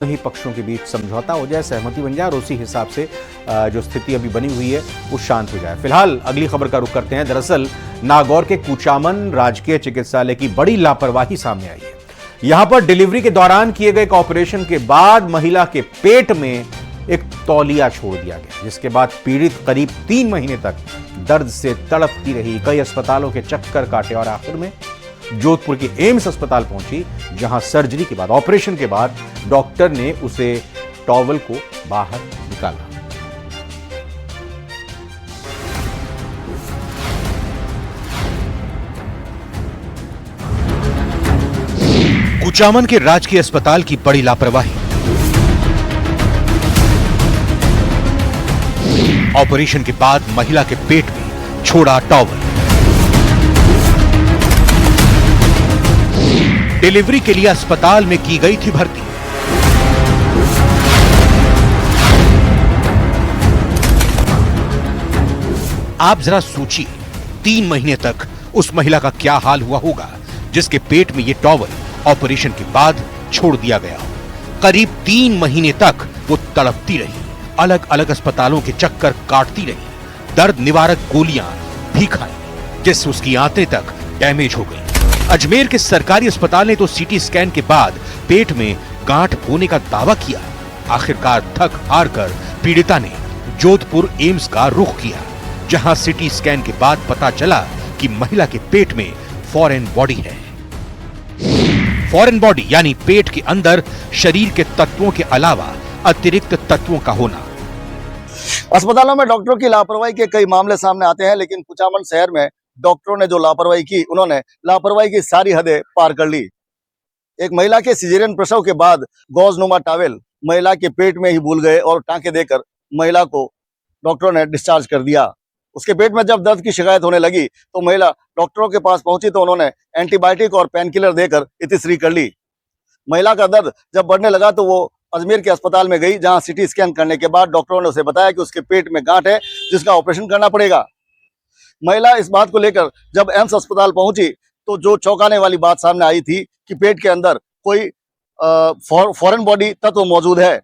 ही पक्षों के बीच समझौता हो जाए, सहमति बन जाए और उसी हिसाब से जो स्थिति अभी बनी हुई है वो शांत हो जाए। फिलहाल अगली खबर का रुख करते हैं। दरअसल नागौर के कुचामन राजकीय चिकित्सालय की बड़ी लापरवाही सामने आई है। यहां पर डिलीवरी के दौरान किए गए एक ऑपरेशन के बाद महिला के पेट में एक तौलिया छोड़ दिया गया, जिसके बाद पीड़ित करीब 3 महीने तक दर्द से तड़पती रही, कई अस्पतालों के चक्कर काटे और आखिर में जोधपुर के एम्स अस्पताल पहुंची, जहां सर्जरी के बाद, ऑपरेशन के बाद डॉक्टर ने उसे टॉवल को बाहर निकाला। कुचामन के राजकीय अस्पताल की बड़ी लापरवाही। ऑपरेशन के बाद महिला के पेट में छोड़ा टॉवल। डिलीवरी के लिए अस्पताल में की गई थी भर्ती। आप जरा सोचिए, 3 महीने तक उस महिला का क्या हाल हुआ होगा जिसके पेट में यह टॉवल ऑपरेशन के बाद छोड़ दिया गया। करीब 3 महीने तक वो तड़पती रही, अलग अलग अस्पतालों के चक्कर काटती रही, दर्द निवारक गोलियां भी खाई, जिससे उसकी आंतें तक डैमेज हो गई। अजमेर के सरकारी अस्पताल ने तो सीटी स्कैन के बाद पेट में गांठ होने का दावा किया। आखिरकार थक हार कर पीड़िता ने जोधपुर एम्स का रुख किया, जहां सीटी स्कैन के बाद पता चला कि महिला के पेट में फॉरेन बॉडी है। फॉरेन बॉडी यानी पेट के अंदर शरीर के तत्वों के अलावा अतिरिक्त तत्वों का होना। अस्पतालों में डॉक्टरों की लापरवाही के कई मामले सामने आते हैं, लेकिन कुचामन शहर में डॉक्टरों ने जो लापरवाही की, उन्होंने लापरवाही की सारी हदें पार कर ली। एक महिला के सिजेरियन प्रसव के बाद गौजनुमा टॉवेल महिला के पेट में ही भूल गए और टांके देकर महिला को डॉक्टरों ने डिस्चार्ज कर दिया। उसके पेट में जब दर्द की शिकायत होने लगी तो महिला डॉक्टरों के पास पहुंची तो उन्होंने एंटीबायोटिक और पेन किलर देकर इतिश्री कर ली। महिला का दर्द जब बढ़ने लगा तो वो अजमेर के अस्पताल में गई, जहां सीटी स्कैन करने के बाद डॉक्टरों ने उसे बताया कि उसके पेट में गांठ है, जिसका ऑपरेशन करना पड़ेगा। महिला इस बात को लेकर जब एम्स अस्पताल पहुंची तो जो चौंकाने वाली बात सामने आई थी कि पेट के अंदर कोई फॉरेन बॉडी तत्व मौजूद है।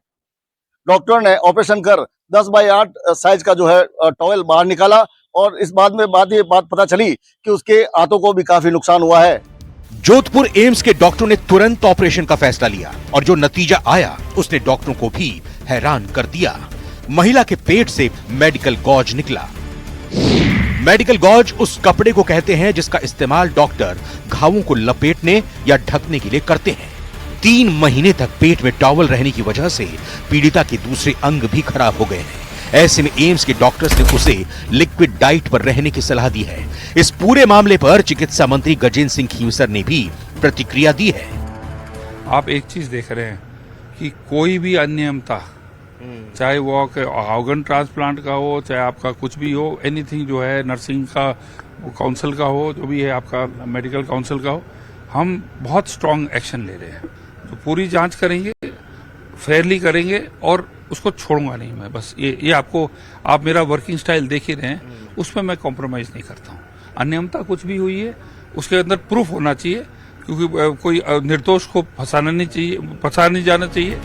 डॉक्टर ने ऑपरेशन कर 10 बाई 8 साइज का जो है टॉवेल बाहर निकाला और इस बात पता चली कि उसके हाथों को भी काफी नुकसान हुआ है। जोधपुर एम्स के डॉक्टरों ने तुरंत ऑपरेशन का फैसला लिया और जो नतीजा आया उसने डॉक्टरों को भी हैरान कर दिया। महिला के पेट से मेडिकल गॉज निकला। मेडिकल गॉज उस कपड़े को कहते हैं जिसका इस्तेमाल डॉक्टर घावों को लपेटने या ढकने के लिए करते हैं। 3 महीने तक पेट में टॉवल रहने की वजह से पीड़िता के दूसरे अंग भी खराब हो गए हैं। ऐसे में एम्स के डॉक्टर्स ने उसे लिक्विड डाइट पर रहने की सलाह दी है। इस पूरे मामले पर चिकित्सा मंत्री गजेंद्र सिंह खींवसर ने भी प्रतिक्रिया दी है। आप एक चीज देख रहे हैं कि कोई भी अनियमितता, चाहे वो ऑर्गन ट्रांसप्लांट का हो, चाहे आपका कुछ भी हो, एनीथिंग जो है नर्सिंग का काउंसिल का हो, जो भी है आपका मेडिकल काउंसिल का हो, हम बहुत स्ट्रांग एक्शन ले रहे हैं। तो पूरी जांच करेंगे, फेयरली करेंगे और उसको छोड़ूंगा नहीं मैं। बस ये आपको, आप मेरा वर्किंग स्टाइल देख ही रहे हैं, उसमें मैं कॉम्प्रोमाइज नहीं करता हूँ। अनियमितता कुछ भी हुई है उसके अंदर प्रूफ होना चाहिए, क्योंकि कोई निर्दोष को फंसा नहीं जाना चाहिए।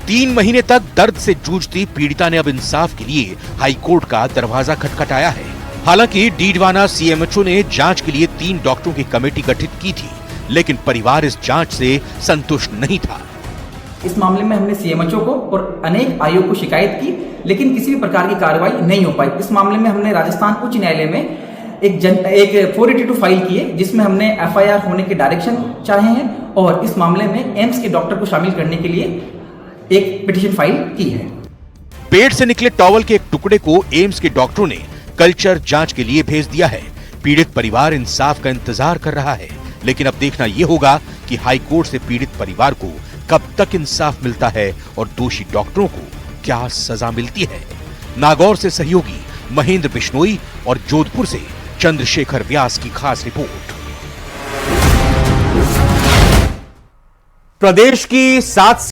3 महीने तक दर्द से जूझती पीड़िता ने अब इंसाफ के लिए हाईकोर्ट का दरवाजा खटखटाया है। हालांकि डीडवाना सीएमएचओ ने जांच के लिए 3 डॉक्टरों की कमेटी गठित की थी, लेकिन परिवार इस जांच से संतुष्ट नहीं था। इस मामले में हमने सीएमएचओ को और अनेक आयोग को शिकायत की, लेकिन किसी भी प्रकार की कार्रवाई नहीं हो पाई। इस मामले में हमने राजस्थान उच्च न्यायालय में एक 482 फाइल की है, जिसमें हमने एफआईआर होने के डायरेक्शन चाहे हैं और इस मामले में एम्स के डॉक्टर को शामिल करने के लिए एक पिटीशन फाइल की है। पेट से निकले टॉवल के एक टुकड़े को एम्स के डॉक्टरों ने कल्चर जांच के लिए भेज दिया है। पीड़ित परिवार इंसाफ का इंतजार कर रहा है, लेकिन अब देखना यह होगा कि हाईकोर्ट से पीड़ित परिवार को कब तक इंसाफ मिलता है और दोषी डॉक्टरों को क्या सजा मिलती है। नागौर से सहयोगी महेंद्र बिश्नोई और जोधपुर से चंद्रशेखर व्यास की खास रिपोर्ट। प्रदेश की 7